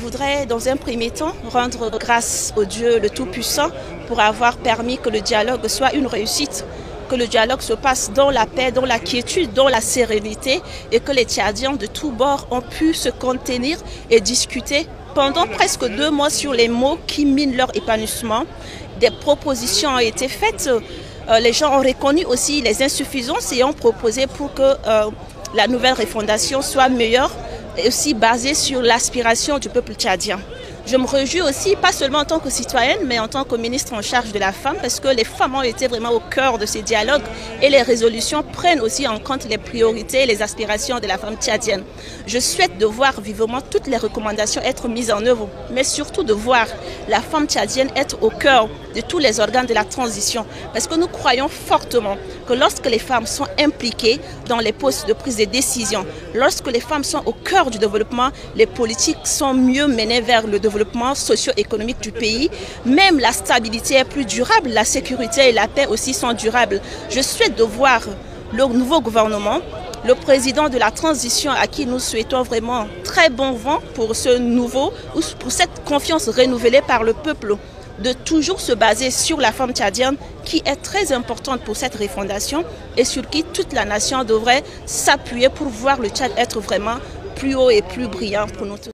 voudrais dans un premier temps rendre grâce au Dieu le Tout-Puissant pour avoir permis que le dialogue soit une réussite, que le dialogue se passe dans la paix, dans la quiétude, dans la sérénité et que les Tchadiens de tous bords ont pu se contenir et discuter pendant presque 2 mois sur les mots qui minent leur épanouissement. Des propositions ont été faites, les gens ont reconnu aussi les insuffisances et ont proposé pour que la nouvelle refondation soit meilleure et aussi basée sur l'aspiration du peuple tchadien. Je me réjouis aussi, pas seulement en tant que citoyenne, mais en tant que ministre en charge de la femme, parce que les femmes ont été vraiment au cœur de ces dialogues et les résolutions prennent aussi en compte les priorités et les aspirations de la femme tchadienne. Je souhaite de voir vivement toutes les recommandations être mises en œuvre, mais surtout de voir la femme tchadienne être au cœur de tous les organes de la transition, parce que nous croyons fortement que lorsque les femmes sont impliquées dans les postes de prise de décision, lorsque les femmes sont au cœur du développement, les politiques sont mieux menées vers le développement socio-économique du pays. Même la stabilité est plus durable, la sécurité et la paix aussi sont durables. Je souhaite de voir le nouveau gouvernement, le président de la transition à qui nous souhaitons vraiment très bon vent pour ce nouveau, pour cette confiance renouvelée par le peuple, de toujours se baser sur la femme tchadienne qui est très importante pour cette refondation et sur qui toute la nation devrait s'appuyer pour voir le Tchad être vraiment plus haut et plus brillant pour nous tous.